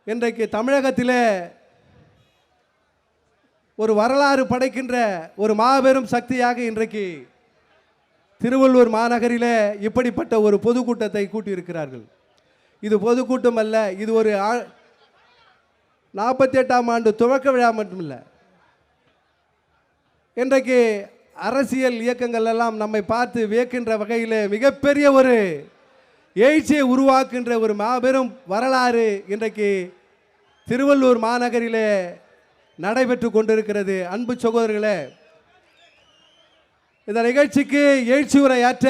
இன்றைக்கு தமிழகத்திலே ஒரு வரலாறு படைக்கின்ற ஒரு மாபெரும் சக்தியாக இன்றைக்கு திருவள்ளூர் மாநகரிலே இப்படிப்பட்ட ஒரு பொதுக்கூட்டத்தை கூட்டியிருக்கிறார்கள். இது பொதுக்கூட்டம் அல்ல, இது ஒரு 48ஆம் ஆண்டு துவக்க விழா மட்டுமில்லை. இன்றைக்கு அரசியல் இயக்கங்கள் எல்லாம் நம்மை பார்த்து வியக்கின்ற வகையில் மிகப்பெரிய ஒரு எழுச்சியை உருவாக்குகின்ற ஒரு மாபெரும் வரலாறு இன்றைக்கு திருவள்ளூர் மாநகரிலே நடைபெற்று கொண்டிருக்கிறது. அன்பு சகோதரர்களே, இந்த நிகழ்ச்சிக்கு எழுச்சி உரையாற்ற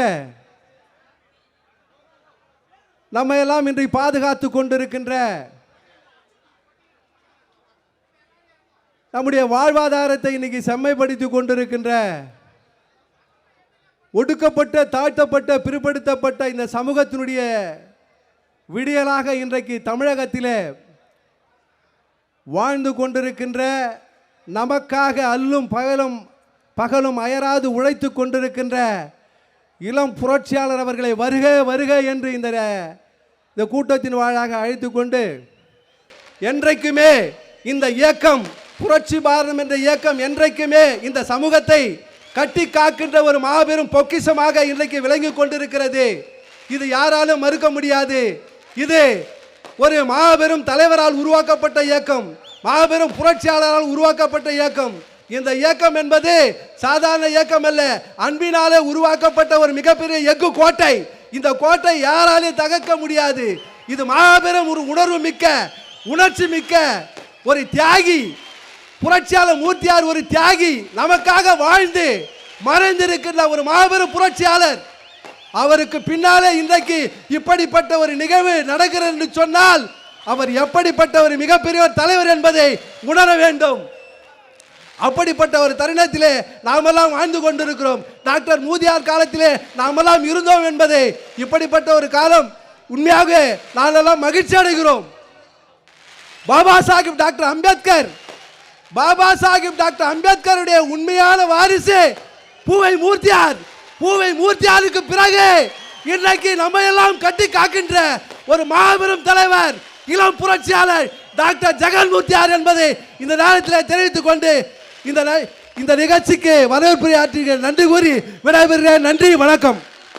நம்ம எல்லாம் இன்றைக்கு பாதுகாத்து கொண்டிருக்கின்ற நம்முடைய வாழ்வாதாரத்தை இன்னைக்கு செம்மைப்படுத்தி கொண்டிருக்கின்ற ஒடுக்கப்பட்ட, தாழ்த்தப்பட்ட, பிற்படுத்தப்பட்ட இந்த சமூகத்தினுடைய விடியலாக இன்றைக்கு தமிழகத்திலே வாழ்ந்து கொண்டிருக்கின்ற, நமக்காக அல்லும் பகலும் அயராது உழைத்து கொண்டிருக்கின்ற இளம் புரட்சியாளர் அவர்களை வருக வருக என்று இந்த கூட்டத்தின் வாயிலாக அழைத்து கொண்டு, என்றைக்குமே இந்த இயக்கம், புரட்சி பாரதம் என்ற இயக்கம் என்றைக்குமே இந்த சமூகத்தை கட்டி காக்கின்ற ஒரு மாபெரும் பொக்கிஷமாக இன்றைக்கு விளங்கி கொண்டிருக்கிறது. இது யாராலும் மறுக்க முடியாது. இது ஒரு மாபெரும் தலைவரால் உருவாக்கப்பட்ட இயக்கம், மாபெரும் புரட்சியாளரால் உருவாக்கப்பட்ட இயக்கம். இந்த இயக்கம் என்பது சாதாரண இயக்கம் அல்ல, அன்பினாலே உருவாக்கப்பட்ட ஒரு மிகப்பெரிய எஃகு கோட்டை. இந்த கோட்டை யாராலையும் தகர்க்க முடியாது. இது மாபெரும் ஒரு உணர்வு மிக்க, உணர்ச்சி மிக்க ஒரு தியாகி, புரட்சியாளர் மூர்த்தியார் ஒரு தியாகி, நமக்காக வாழ்ந்து மறைந்திருக்கின்ற ஒரு மாபெரும் புரட்சியாளர். அவருக்கு பின்னாலே இன்றைக்கு இப்படிப்பட்ட ஒரு நிகழ்வு நடக்கிறது என்று சொன்னால் அவர் எப்படிப்பட்ட ஒரு மிகப்பெரிய ஒரு தலைவர் என்பதை உணர வேண்டும். அப்படிப்பட்ட ஒரு தருணத்திலே நாமெல்லாம் வாழ்ந்து கொண்டிருக்கிறோம். டாக்டர் மூதியார் காலத்திலே நாமெல்லாம் இருந்தோம் என்பதை, இப்படிப்பட்ட ஒரு காலம் உண்மையாக நாமெல்லாம் மகிழ்ச்சி அடைகிறோம். பாபா சாஹிப் டாக்டர் அம்பேத்கருடைய உண்மையான வாரிசு பூவை மூர்த்தியார். பூவை மூர்த்தியாருக்கு பிறகு இன்றைக்கு நம்ம எல்லாம் கட்டி காக்கின்ற ஒரு மாபெரும் தலைவர், இளம் புரட்சியாளர் டாக்டர் ஜெகன் மூர்த்தியார் என்பதை இந்த நேரத்தில் தெரிவித்துக் கொண்டு இந்த நிகழ்ச்சிக்கு வரவேற்புரை ஆற்றுகிறேன். நன்றி கூறி விடைபெறுகிறேன். நன்றி, வணக்கம்.